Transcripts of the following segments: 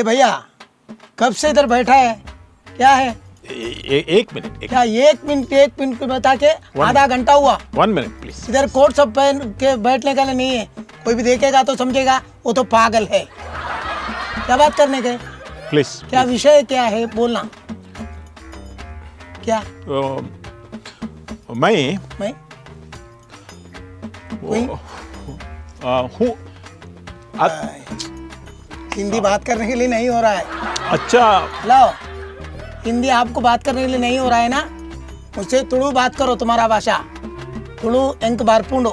ए भैया कब से इधर बैठा है क्या है? एक मिनट क्या एक मिनट बता के आधा घंटा हुआ? 1 मिनट प्लीज। इधर कोट सब पहन के बैठने का नहीं है, कोई भी देखेगा तो समझेगा वो तो पागल है। क्या बात करने के? प्लीज। क्या विषय क्या है बोलना? क्या? मैं हूँ। हिंदी बात करने के लिए नहीं हो रहा है। अच्छा लो, हिंदी आपको बात करने के लिए नहीं हो रहा है ना, मुझसे तुलु बात करो। तुम्हारा भाषा तुलु ಎಂಕ ಬರ್ಪುಂಡು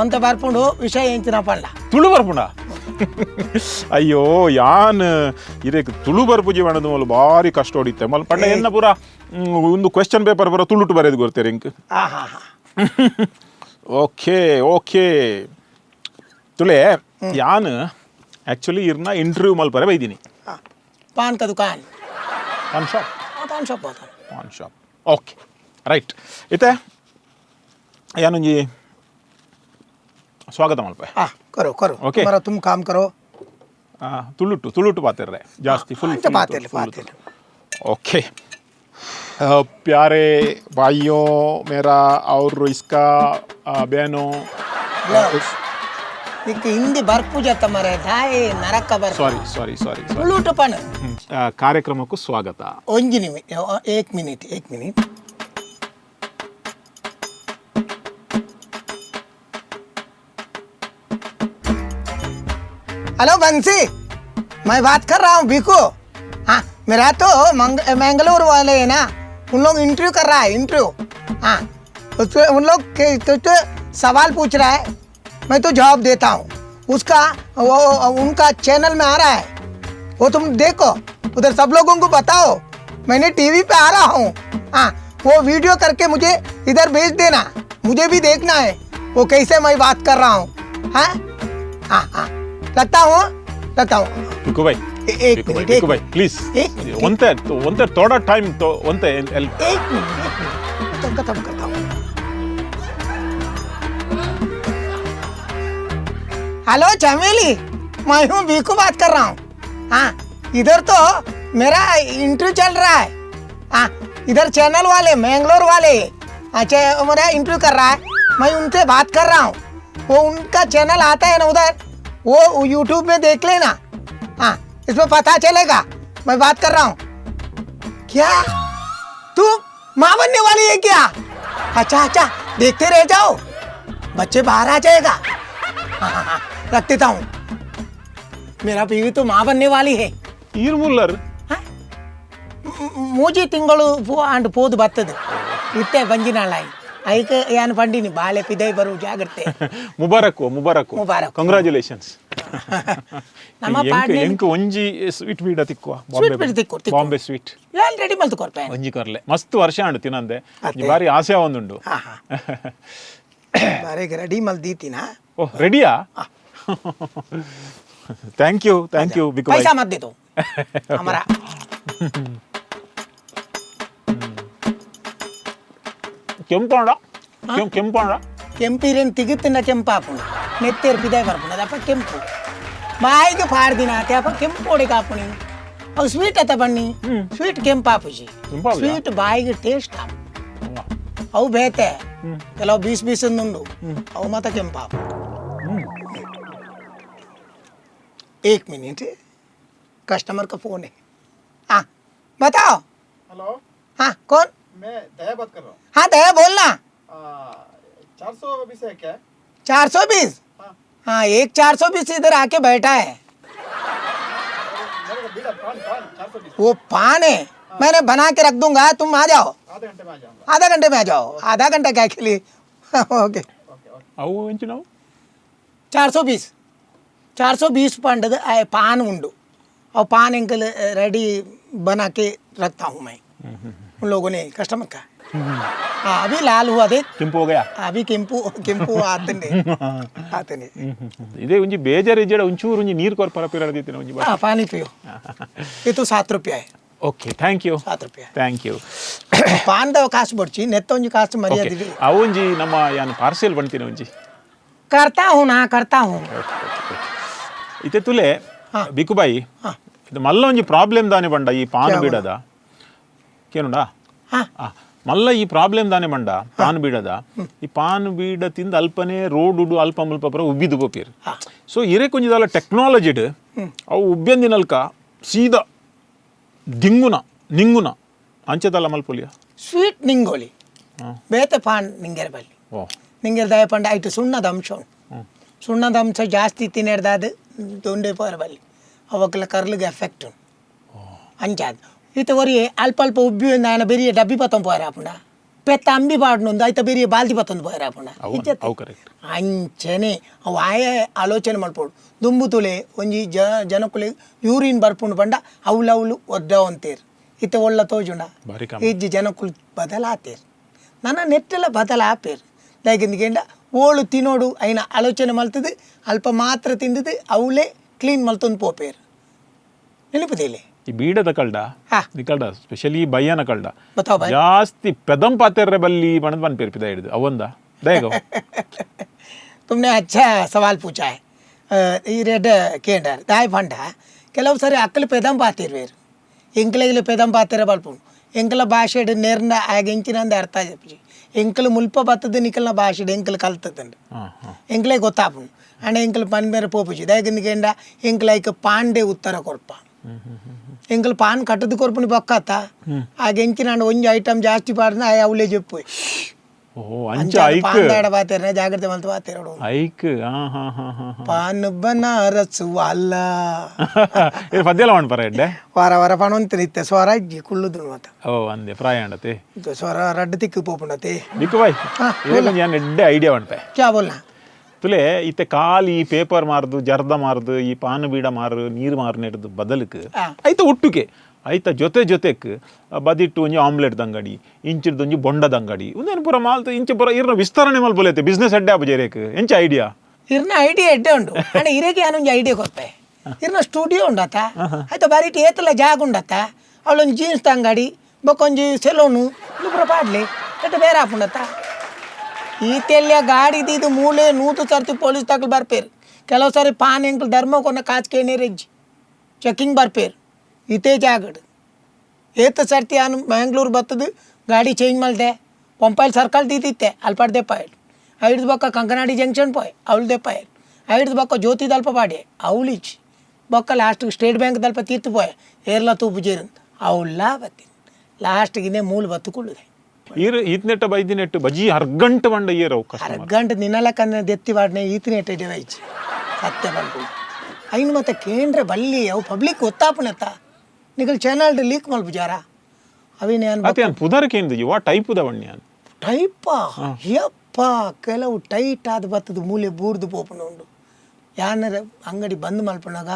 ಒಂತ ಬರ್ಪುಂಡು ವಿಷಯ ಎಂಚಿನ ಪಂಡ ತುಳು ಬರ್ಪುಂಡ ಅಯ್ಯೋ ಯಾನ್ ಇದಕ್ಕೆ ತುಳು ಬರ್ಪುಜಿ ಮಾಡೋದು ಮಲ್ಲ ಭಾರಿ ಕಷ್ಟ ಹೊಡಿತೆ ಮಲ್ಲ ಪಂಡ ಎನ್ನ ಪೂರ ಒಂದು ಕ್ವೆಶ್ಚನ್ ಪೇಪರ್ ಬರೋ ತುಳುಟು ಬರೆದು ಗೊತ್ತೇರಿ ಇಂಕ್ ಓಕೆ ತುಳೆ ಯಾನ್ ಆಕ್ಚುಲಿ ಇರ್ನ ಇಂಟರ್ವ್ಯೂ ಮಲ್ಪರೆ ಬೈದಿನಿ पान का दुकान ಪಾನ್ ಶಾಪ್ पान शॉप होता है। ಪಾನ್ ಶಾಪ್ ಓಕೆ ರೈಟ್ ಇತ್ತೆ ಯಾನೊಂಜಿ ಸ್ವಾಗತ ಮಲ್ಪ करो Okay. तुम्हारा तुम काम करो। ತುಳುಟು ಪಾತಿರ್ರೆ ಜಾಸ್ತಿ ಫುಲ್ अच्छा, पाते ले। ओके प्यारे भाइयों मेरा और इसका बहनों ಇದಕ್ಕೆ ಹಿಂದಿ ಬರ್ಪೂಜತ್ತ ಮರೆ ದಾಯಿ ನರಕ ಬರ್ सॉरी ಉಳುಟು ಪಣ ಕಾರ್ಯಕ್ರಮಕ್ಕೂ ಸ್ವಾಗತ ಒಂಜಿ ನಿಮಿಷ एक मिनट हेलो बंसी, मैं बात कर रहा हूँ बीकू। हाँ, मेरा तो मंगलूर वाले है ना, उन लोग इंटरव्यू कर रहा है इंटरव्यू। हाँ, उसमें उन लोग तो सवाल पूछ रहा है, मैं तो जवाब देता हूँ। उसका वो उनका चैनल में आ रहा है, वो तुम देखो, उधर सब लोगों को बताओ मैंने टीवी पे आ रहा हूँ। हाँ, वो वीडियो करके मुझे इधर भेज देना, मुझे भी देखना है वो कैसे मैं बात कर रहा हूँ। हाँ, लगता हूँ बिकू भाई एक मिनट बिकू भाई प्लीज एक मिनट। ಒಂತೆ ಥೋड़ा टाइम तो ಒಂತೆ एक मिनट खत्म करता हूँ। हेलो चमेली, मैं हूँ बीकू बात कर रहा हूँ। हाँ, इधर तो मेरा इंटरव्यू चल रहा है। हाँ, इधर चैनल वाले मैंगलोर वाले अच्छा मेरा इंटरव्यू कर रहा है, मैं उनसे बात कर रहा हूँ। वो उनका चैनल आता है ना उधर, वो यूट्यूब में देख लेना। हाँ, इसमें पता चलेगा मैं बात कर रहा हूँ। क्या तू माँ बनने वाली है क्या? अच्छा देखते रह जाओ, बच्चे बाहर आ जाएगा। हाँ, रख देता हूँ। मेरा बीवी तो माँ बनने वाली है। ಈರ್ಮುಲ್ಲರ್ ಮೂಜಿ ತಿಂಗಳು ಅಂಡ್ ಪೋದು ಬರ್ತದೆ ಇತ್ತೆ ಬಂಜಿನಾಳಾಯಿ ಐಕ ಯಾನ್ ಪಂಡಿನಿ ಬಾಳೆ ಪಿದೈ ಬರು ಜಾಗ್ರತೆ ಮುಬಾರಕ್ ಕಂಗ್ರಾಚುಲೇಷನ್ಸ್ ನಮ್ಮ ಪಾಡ್ನೆ ಎಂಕ ಒಂಜಿ ಸ್ವೀಟ್ ಬೀಡ ತಿಕ್ಕುವ ತಿಕ್ಕು ಬಾಂಬೆ ಸ್ವೀಟ್ ಏನ್ ರೆಡಿ ಮಲ್ತು ಕೊರ್ಪೆ ಒಂಜಿ ಕೊರ್ಲೆ ಮಸ್ತ್ ವರ್ಷ ಅಂಡು ತಿನಂದೆ ಬಾರಿ ಆಸೆ ಒಂದುಂಡು ಬಾರಿ ready Mal ದೀತಿನಾ oh ರೆಡಿಯಾ thank you Biku पैसा मत दे दो हमारा ಕೆಂಪಂಡ ಕೆಂಪಿರೇನು ತಿಗುತ್ತಿನ ಕೆಂಪಾಪು ನೆತ್ತೇರು ಪಿದಾಯ ಬರ್ಪುಣ ಅದಪ್ಪ ಕೆಂಪು ಬಾಯಿಗೆ ಪಾಡ್ದಿನ ಅಪ್ಪ ಕೆಂಪು ಹೊಡಿ ಕಾಪುಣಿ ಅವು ಸ್ವೀಟ್ ಅತ್ತ ಬನ್ನಿ ಸ್ವೀಟ್ ಕೆಂಪಾಪುಜಿ ಸ್ವೀಟ್ ಬಾಯಿಗೆ ಟೇಸ್ಟ್ ಅವು ಬೇತೆ ಕೆಲವು ಬೀಸ್ ಉಂಡು ಅವು ಮತ್ತೆ ಕೆಂಪಾಪು एक मिनट कस्टमर का फोन है। हाँ बताओ। हेलो हाँ कौन? मैं दया बात कर रहा हूँ। हाँ दया बोलना। 420 है क्या? 420? हाँ, एक 420 इधर आके बैठा है। पान 420 वो पान है। मैंने बना के रख दूंगा, तुम आ जाओ। आधे घंटे में आ जाऊंगा। आधा घंटे में आ जाओ। आधा घंटा क्या के लिए? ओके। ಅವು ಎಂಚು ನಾವು 420 पंड पान उंडू और पान अंकल रेडी बना के रखता हूँ मैं उन लोगों ने कस्टमर का। हाँ, अभी लाल हुआ देख ಕೆಂಪು हो गया अभी ಕೆಂಪು आते ಇದೇ ಒಂಜಿ ಬೇಜಾರು ಇಜ್ಜಡ ಒಂಚೂರು ಒಂಜಿ ನೀರು ಕೊರ ಪರಪಿರ ದಿತ್ತಿನ ಒಂಜಿ हाँ पानी पियो। ये तो 7 रुपया है। ಓಕೆ ಥ್ಯಾಂಕ್ ಯು 7 रुपया ಥ್ಯಾಂಕ್ ಯು पान दो कास्ट बड़ची नेत्तो ಒಂಜಿ कास्ट मर्यादा ಅವು ಒಂಜಿ ನಮ್ಮ ಯಾನ್ ಪಾರ್ಸೆಲ್ ಬಂತಿನ ಒಂಜಿ करता हूँ। इते तुले ಬಿಕುಬಾಯಿ ಇದು ಮಲ್ಲ ಒಂಜಿ ಪ್ರಾಬ್ಲಮ್ ದಾನೆ ಬಂಡ ಈ ಪಾನ್ ಬೀಡದ ಕೇನುಂಡಾ ಹಾ ಮಲ್ಲ ಈ ಪ್ರಾಬ್ಲಮ್ ದಾನೆ ಬಂಡ ಪಾನ್ ಬೀಡದ ಈ ಪಾನ್ ಬೀಡ ತಿಂದ ಅಲ್ಪನೇ ರೋಡ್ ಉಡು ಅಲ್ಪ ಮುಲ್ಪ ಪರ ಉಬ್ಬಿದು ಬೋಪೀರ್ ಸೊ ಇರೇ ಕೊಂಚದಲ್ಲ ಟೆಕ್ನಾಲಜಿಡ್ ಅವು ಉಬ್ಬ್ಯಂದಿನಲ್ಕ ಸೀದಾ ದಿಂಗುನ ನಿಂಗುನ ಅಂಚದಲ್ಲ ಮಲ್ಪೊಲಿಯ ಸ್ವೀಟ್ ನಿಂಗೋಲಿ ಬೇತೆ ಪಾನ್ ನಿಂಗೆರ ಬಲ್ಲಿ ಓ ನಿಂಗೆರ ದಯ ಪಂಡ ಐಟು ಸುಣ್ಣದ ಅಂಶ ಉಂಟು ಸುಣ್ಣದ ಅಂಶ ಜಾಸ್ತಿ ತಿನ್ನೆಡ್ದಾದ ದೊಂಡೆ ಪೋರ ಬಲ್ಲಿ ಅವಕ್ಕೆಲ್ಲ ಕರ್ಲಿಗೆ ಎಫೆಕ್ಟ್ ಉಂಟು ಅಂಚಾದ ಈತ ಒರಿ ಅಲ್ಪ ಅಲ್ಪ ಉಬ್ಬಿ ನಾನು ಬೆರಿಯ ಡಬ್ಬಿ ಪತ್ತೊಂದು ಪೋರ ಆಪುಂಡ ಪೆತ್ತ ಅಂಬಿ ಪಾಡ್ನೊಂದು ಆಯ್ತ ಬೆರಿಯ ಬಾಲ್ದಿ ಪತ್ತೊಂದು ಪೋರ ಆಪುಂಡ ಅವು ಕರೆಕ್ಟ್ ಅಂಚನೆ ಅವು ಆಯ ಆಲೋಚನೆ ಮಾಡ್ಬೋದು ದುಂಬು ತುಳೆ ಒಂಜಿ ಜನಕುಲೆ ಯೂರಿನ್ ಬರ್ಪುಂಡು ಪಂಡ ಅವಳು ಒಡ್ಡ ಅಂತೀರು ಈತ ಒಳ್ಳ ತೋಜುಂಡ ಬಾರಿ ಇಜ್ಜಿ ಜನಕುಲ್ ಬದಲಾತೇರು ನನ್ನ ನೆಟ್ಟೆಲ್ಲ ಬದಲಾಪೇರು ದಾಗಿಂದ ಓಳು ತಿನ್ನೋಡು ಐನ ಆಲೋಚನೆ ಮಲ್ತದು ಅಲ್ಪ ಮಾತ್ರ ತಿಂದದು ಅವಳೇ ಕ್ಲೀನ್ ಮಲ್ತೊಂದು ಪೋಪೇರು ನೆನಪದಿಲ್ಲ ಈ ಬೀಡದ ಕಲ್ಡ ಹಾ. ಈ ಕಲ್ಡ ಸ್ಪೆಷಲಿ ಬಯ್ಯನ ಕಲ್ಡ ಬತ್ತಾವ ಬಾಯ್ ಜಾಸ್ತಿ ಪೆದಂ ಪಾತೆರ್ರೆ ಬಲ್ಲಿ ಬಣದ್ ಬನ್ ಪೇರ್ಪಿದ ಹಿಡಿದು ಅವಂದ ದಯಗೋ तुमने अच्छा सवाल पूछा है ಈ ರೆಡ್ ಕೇಂಡರ್ ದಾಯ್ ಪಂಡ ಕೆಲವು ಸರಿ ಅಕ್ಕಲು ಪೆದಂ ಪಾತಿರ್ವೇರು ಎಂಕ್ಲೆಗ್ಲು ಪೆದಂ ಪಾತಿರ ಬಲ್ಪುಂಡು ಎಂಕಲ ಭಾಷೆಡ್ ನೇರ್ನ ಆಗ ಎಂಚಿನಂದು ಅರ್ಥ చెప్పి ಎಂಕಲು ಮುಲ್ಪ ಬತ್ತದ ನಿಕಲ್ನ ಭಾಷೆಡ್ ಎಂಕಲು ಕಲ್ತದಂಡು ಎಂಕ್ಲೆ ಗೊತ್ತಾಪುಂಡು ಅಣ್ಣ ಎಂಕಲು ಪನ್ ಮೇರೆ ಪೋಪುಜಿ ದಯಗಂದಿಗೆಂಡ ಎಂಕ್ಲೈಕ್ ಪಾಂಡೆ ಉತ್ತರ ಕೊರ್ಪ ಎಂಕಲು ಪಾನ್ ಕಟ್ಟದು ಕೊರ್ಪುನಿ ಬೊಕ್ಕತ್ತ ಆಗ ಎಂಚಿನ ಒಂಜಿ ಐಟಮ್ ಜಾಸ್ತಿ ಪಾಡ್ನ ಆಯ ಅವಲೇ చెప్పు ಓ ಅಂಚ ಐಕ್ ಪಾಂದಾಡ ಬಾತಿರ ಜಾಗ್ರತೆ ಮಲ್ತ ಬಾತಿರೋಡು ಐಕ್ ಪಾನ್ ಬನಾರಸ್ ವಾಲ ಇದು ಪದ್ಯಲ ಮಣ್ ಪರ ಎಡ್ಡೆ ವಾರ ವಾರ ಪಣೊಂತಿರಿತ್ತೆ ಸ್ವರ ಇಜ್ಜಿ ಕುಳ್ಳುದು ಮತ ಓ ಅಂದೆ ಪ್ರಾಯಂಡತೆ ಇದು ಸ್ವರ ರಡ್ಡು ತಿಕ್ಕು ಪೋಪುಣತೆ ಬಿಕ್ಕು ಬಾಯ್ ഞാൻ ಎಡ್ಡೆ ಐಡಿಯಾ ಮಣ್ಪೆ ಕ್ಯಾ ಬೋಲ್ನ ತುಲೆ ಇತ್ತೆ ಕಾಲಿ ಪೇಪರ್ ಮಾರ್ದು ಜರ್ದ ಮಾರ್ದು ಈ ಪಾನ್ ಬೀಡ ಮಾರು ನೀರು ಮಾರು ನೆಡ್ದು ಬದಲಕ್ ಐತ ಒಟ್ಟುಕೆ ಐತ ಜೊತೆಕ್ ಬದಿಟ್ಟು ಒಂಜಿ ಆಮ್ಲೆಟ್ ಅಂಗಡಿ ಇಂಚಿಡ್ದು ಒಂಜಿ ಬೊಂಡದ ಅಂಗಡಿ ಒಂದೇನು ಪೂರ ಮಾಲ್ತು ಇಂಚೆ ಪೂರ ಇರ್ನ ವಿಸ್ತರಣೆ ಮಲ್ಪೊಲೈತೆ ಬಿಸ್ನೆಸ್ ಅಡ್ಡೆ ಆಪಜೇರೇಕ್ ಎಂಚ ಐಡಿಯಾ ಇರ್ನ ಐಡಿಯಾ ಎಡ್ಡೆ ಉಂಡು ಅಣ್ಣ ಇರೇಗೆ ಏನೊಂಜಿ ಐಡಿಯಾ ಕೊರ್ಪೆ ಇರ್ನ ಸ್ಟುಡಿಯೋ ಉಂಡತ್ತ ಆಯ್ತ ಬಾರಿಟಿ ಏತಲ್ಲ ಜಾಗ ಉಂಡತ್ತ ಅವಳೊಂದು ಜೀನ್ಸ್ ಅಂಗಡಿ ಬೊಕ್ಕೊಂಜಿ ಸೆಲೂನು ಪೂರ ಪಾಡ್ಲಿ ಎಟ್ಟ ಬೇರೆ ಹಾಪುಂಡತ್ತ ಈತೆಲ್ಲ ಗಾಡಿ ಇದು ಮೂಲೆ ನೂತು ಸರ್ತಿ ಪೊಲೀಸ್ ತಗಲು ಬರ್ಪೇರು ಕೆಲವು ಸಾರಿ ಪಾನ್ ಎಂಕಲ್ ಧರ್ಮ ಕೊನ್ನ ಕಾಚ್ಕೆ ನೀರಿಜ್ಜಿ ಚೆಕಿಂಗ್ ಬರ್ಪೇರು ಈತೆ ಜಾಗಡು ಏತ ಸರ್ತಿ ನಾನು ಮ್ಯಾಂಗ್ಳೂರು ಬತ್ತದು ಗಾಡಿ ಚೇಂಜ್ ಮಾಡಿದೆ ಪಂಪಾಯಿಲ್ ಸರ್ಕಲ್ ತೀತಿತ್ತೆ ಅಲ್ಪಾಡ್ದೆ ಪಾಯಲ್ ಐಡ್ದು ಬೊಕ್ಕ ಕಂಕನಾಡಿ ಜಂಕ್ಷನ್ ಪೋಯ್ ಅವಳದೆ ಪಾಯಲ್ ಐಡ್ದು ಬೊಕ್ಕ ಜ್ಯೋತಿ ದಲ್ಪ ಪಾಡೆ ಅವಳಿಚ್ ಬೊಕ್ಕ ಲಾಸ್ಟಿಗೆ ಸ್ಟೇಟ್ ಬ್ಯಾಂಕ್ ದಲ್ಪ ತೀರ್ತು ಪೋಯ್ ಏರ್ಲ ತೂಪು ಜೇರಂತ ಅವಳ ಬತ್ತೀನಿ ಲಾಸ್ಟಿಗೆ ಮೂಲು ಬತ್ತುಕೊಳ್ಳುದೆ ಈರು ಈತ್ನೆಟ್ಟ ಬೈದಿನೆಟ್ಟು ಬಜಿ ಅರ್ಗಂಟ ಬಂಡ ಏರ್ ಅವಕಾಶ ಅರ್ಗಂಟು ನಿನ್ನಲಕ್ಕನ್ನ ದೆತ್ತಿ ಬಾಡ್ನೆ ಈತಿನೆಟ್ಟ ಡೆವೈಚ್ ಸತ್ಯ ಬಂದು ಐನು ಮತ್ತೆ ಕೇಂದ್ರ ಬಲ್ಲಿ ಅವು ಪಬ್ಲಿಕ್ ಗೊತ್ತಾಪಣತ್ತ ನಿಗಲ್ ಚಾನಲ್ ಲೀಕ್ ಮಲ್ಪ ಜಾರ ಅವೇನೇ ಅದೇ ಅನ್ ಪುದರ್ಕೆ ಏನು ಯುವ ಟೈಪ್ ದವಣ್ಯ ಟೈಪ ಯಪ್ಪ ಕೆಲವು ಟೈಟ್ ಆದ ಬತ್ತದ ಮೂಲೆ ಬೂರ್ದು ಪೋಪಣ ಉಂಡು ಯಾನರ ಅಂಗಡಿ ಬಂದ್ ಮಲ್ಪನಾಗ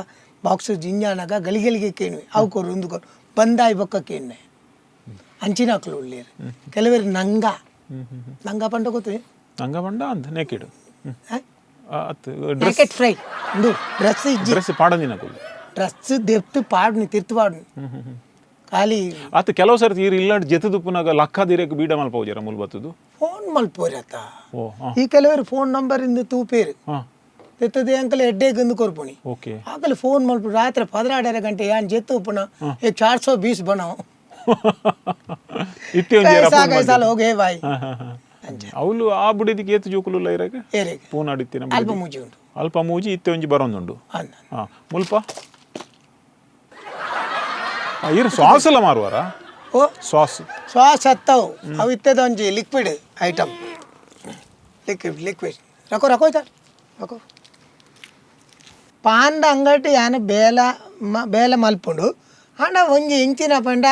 ಬಾಕ್ಸ್ ಜಿಂಜಾನಾಗ ಗಲಿಗಳಿಗೆ ಕೇಣ್ವಿ ಅವಕೋರು ಉಂದುಕೋರು ಬಂದಾಯಿ ಬೊಕ್ಕ ಕೇಣ್ಣೆ ಅಂಚಿನಾಕ್ಲು ಉಳ್ಳೇರು ಕೆಲವರು ನಂಗ ಪಂಡ ಗೊತ್ತು ನಂಗ ಬಂಡ ಅಂತ ನೆಕೆಡು ಜಾಕೆಟ್ ಫ್ರೈ ಒಂದು ಡ್ರೆಸ್ ಇಜ್ಜಿ ಡ್ರೆಸ್ ಪಾಡಂದಿನ ಕುಲ್ಲು ಡ್ರೆಸ್ ದೆಪ್ತು ಪಾಡ್ನಿ ತಿರ್ತು ಪಾಡ್ನಿ ಖಾಲಿ ಆತ ಕೆಲವು ಸರ್ತಿ ಈರು ಇಲ್ಲಾಂಡ್ ಜೆತದುಪ್ಪುನಾಗ ಲಕ್ಕದಿರೇಕ ಬೀಡ ಮಲ್ಪ ಹೋಗ್ಯಾರ ಮೂಲ ಬತ್ತದು ಫೋನ್ ಮಲ್ಪೋರತ್ತ ಓ ಈ ಕೆಲವರು ಫೋನ್ ನಂಬರ್ ಇಂದ ತೂಪೇರು ಹಾಂ ತೆತ್ತದೆ ಅಂಕಲ್ ಎಡ್ಡೆ ಗಂದು ಕೊರ್ಪುಣಿ ಓಕೆ ಆಗಲಿ ಫೋನ್ ಮಲ್ಪ ರಾತ್ರಿ 12 ಗಂಟೆ ಯಾನ್ ಜೆತ್ತು ಉಪ್ಪುನ 420 बनाओ ಇತ್ತೆ ಒಂದು कैसा साल हो गए भाई ಅವಳು ಆ ಬುಡಿದಿಗೆ ಏತು ಜೋಕುಲು ಇರಾಗ ಏರೆಗೆ ಫೋನ್ ಆಡಿತ್ತಿನ ಅಲ್ಪ ಮೂಜಿ ಉಂಟು ಅಲ್ಪ ಮೂಜಿ ಇತ್ತೆ ಒಂಜಿ ಬರೋಂದುಂಡು ಅನ್ನ ಹಾಂ ಮುಲ್ಪ ಇರು ಸಾಸ್ ಎಲ್ಲ ಮಾರುವಾರ ಓ ಸಾಸ್ ಶ್ವಾಸ ಹತ್ತವು ಅವು ಇತ್ತದ ಒಂಜಿ ಲಿಕ್ವಿಡ್ ಐಟಮ್ ಲಿಕ್ವಿಡ್ ರಕೋ ರಕೋ ಆಯ್ತಾ ರಕೋ ಪಾಂಡ ಅಂಗಡಿ ಯಾನು ಬೇಲ ಮಲ್ಪುಂಡು ಅಂಡ ಒಂಜಿ ಇಂಚಿನ ಪಂಡ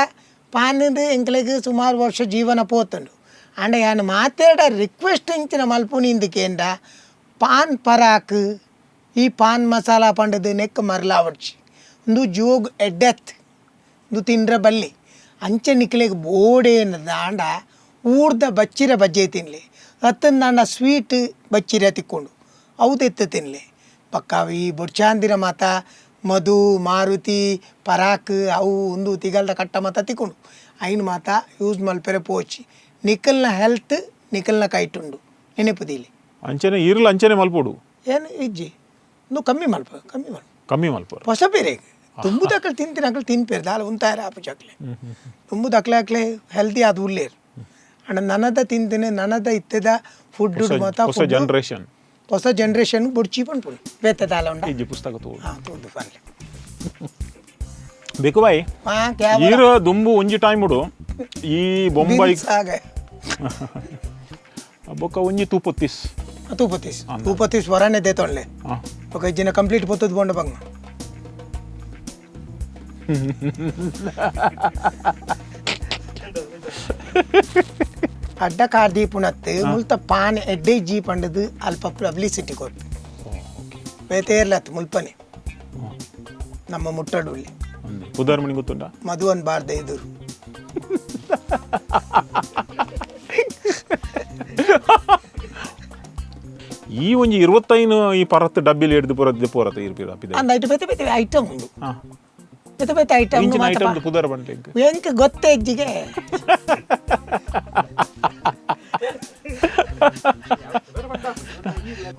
ಪಾನದು ಎಂಕ್ಲೆಗ್ ಸುಮಾರು ವರ್ಷ ಜೀವನ ಪೋತುಂಡು ಅಂಡ ಯಾನು ಮಾತಾಡ ರಿಕ್ವೆಸ್ಟ್ ಇಂಚಿನ ಮಲ್ಪುನಿ ಇಂದಕೇಂಡ ಪಾನ್ ಪರಾಕ್ ಈ ಪಾನ್ ಮಸಾಲ ಪಂಡದು ನೆಕ್ ಮರಲಾವಡ್ಚಿ ಒಂದು ಜೋಗ್ ಎಡ್ಡೆತ್ ಒಂದು ತಿಂಡ್ರೆ ಬಲ್ಲಿ ಅಂಚೆ ನಿಕ್ಲೆಗ್ ಬೋಡೇನ ದಾಂಡ ಊರ್ದ ಬಚ್ಚಿರ ಬಜ್ಜೆ ತಿನ್ಲಿ ಹತ್ತನ ದಾಂಡ ಸ್ವೀಟ್ ಬಚ್ಚಿರ ತಿಕ್ಕೊಂಡು ಅವು ತೆತ್ತು ತಿನ್ಲಿ ಪಕ್ಕಾವಿ ಬುಡ್ಚಾಂದಿರ ಮಾತ ಮಧು ಮಾರುತಿ ಪರಾಕ್ ಅವು ಒಂದು ತಿಗಲ್ದ ಕಟ್ಟ ಮಾತ ತಿಕ್ಕೊಂಡು ಐನು ಮಾತ ಯೂಸ್ ಮಲ್ಪೆರೆ ಪೋಚಿ ನಿಕಲ್ನ ಹೆಲ್ತ್ ನಿಕಲ್ನ ಕೈಟುಂಡು ನೆನಪುದಿಲಿ ಅಂಚನೆ ಈರ್ಲ ಅಂಚನೆ ಮಲ್ಪೋಡು ಏನು ಇಜ್ಜಿ ಒಂದು ಕಮ್ಮಿ ಮಲ್ಪ ಕಮ್ಮಿ ಮಲ್ಪುರ ಹೊಸ ಬೇರೆಗೆ ತುಂಬುದು ಅಕ್ಕಳು ತಿಂತೀನಿ ತಿನ್ಪೇರು ದಾಲ ಉಂತಾರ ಆಪುಚಕ್ಲೆ ತುಂಬುದು ಅಕ್ಲೆ ಹೆಲ್ದಿ ಅದು ಉಳ್ಳೇರು ಅಣ್ಣ ನನ್ನದ ತಿಂತೀನಿ ನನ್ನದ ಇತ್ತದ ಫುಡ್ ಹೊಸ ಜನರೇಷನ್ ಹೊಸ ಜನರೇಷನ್ ಬುಡ್ಚಿ ಪಂಪುಣಿ ಬೇತ ದಾಲ ಉಂಡ ಈ ಪುಸ್ತಕ ತೋಡು ಹಾಂ ತೋದು ಪರ್ಲೆ ಬೇಕು ಬಾಯ್ ಹಾಂ ಕ್ಯಾ ಈರ ದುಂಬು ಒಂಜಿ ಟೈಮ್ ಉಡು ಈ ಬೊಂಬೈ ಆಗ ಬೊಕ್ಕ ಒಂಜಿ ತೂಪೊತ್ತಿಸ್ ತೂಪತ್ತೀಸ್ ವರಾನೆ ದೇತೊಳ್ಳೆ ఒక ఇచ్చిన కంప్లీట్ పోతుంది బొండ పంగ ಅಡ್ಡ ಕಾರ್ದಿ ಪುಣತ್ ಮುಲ್ತ ಪಾನ್ ಎಡ್ಡೆ ಜೀ ಪಂಡದು ಅಲ್ಪ ಪಬ್ಲಿಸಿಟಿ ಕೊಟ್ಟು ಬೇತೇರ್ಲತ್ ಮುಲ್ಪನೆ ನಮ್ಮ ಮುಟ್ಟಡುಲ್ಲಿ ಉದಾಹರಣೆ ಗೊತ್ತುಂಟ ಮಧುವನ್ ಬಾರ್ದೆ ಎದುರು ಈ ಒಂಜಿ 25 ಈ ಪರತ್ ಡಬ್ಬಿಲಿ ಹಿಡಿದು ಪೋರತ್ತೆ ಇರ್ಪಿರ ಅಪಿದೆ ಅಂದ ಐಟು ಬೇತೆ ಬೇತೆ ಐಟಮ್ ಉಂಡು ಬೇತೆ ಬೇತೆ ಐಟಮ್ ಇಂಚಿನ ಐಟಮ್ ಪುದರ್ ಬಂಟೆ ಎಂಕ ಗೊತ್ತೇ ಎಜ್ಜಿಗೆ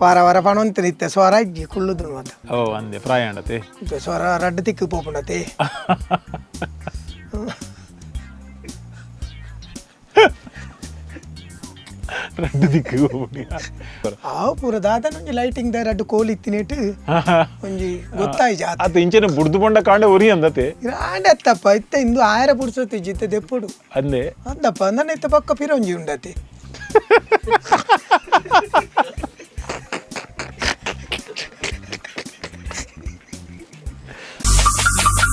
ವಾರ ವಾರ ಪಣೊಂತಿರಿತ್ತೆ ಸ್ವರ ಇಜ್ಜಿ ಕುಳ್ಳುದು ಮಾತ ಓ ಅಂದೆ ಪ್ರಾಯಣತೆ ಸ್ವರ ರಡ್ಡು ತಿಕ್ಕು ಪೋಪುಣತೆ ரெண்டு திக்கு ಆವು ಪೂರ ದಾದನ ಒಂಜಿ ಲೈಟಿಂಗ್ ದ ರಡ್ಡು ಕೋಲ್ ಇತ್ತಿನೇಟ್ ಒಂಜಿ ಗೊತ್ತಾಯಿ ಜಾತ ಅತ್ತ ಇಂಚನೆ ಬುಡ್ದು ಬಂಡ ಕಾಂಡೆ ಒರಿ ಅಂದತೆ ರಾಂಡೆತ್ತಪ್ಪ ಇತ್ತ ಇಂದು ಆಯರ ಪುಡ್ಸೋತಿ ಜಿತ್ತೆ ದೆಪ್ಪುಡು ಅಂದೆ ಅಂದಪ್ಪ ನನ್ನ ಇತ್ತ ಪಕ್ಕ ಪಿರಂಜಿ ಉಂಡತಿ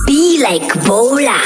Be like Bola.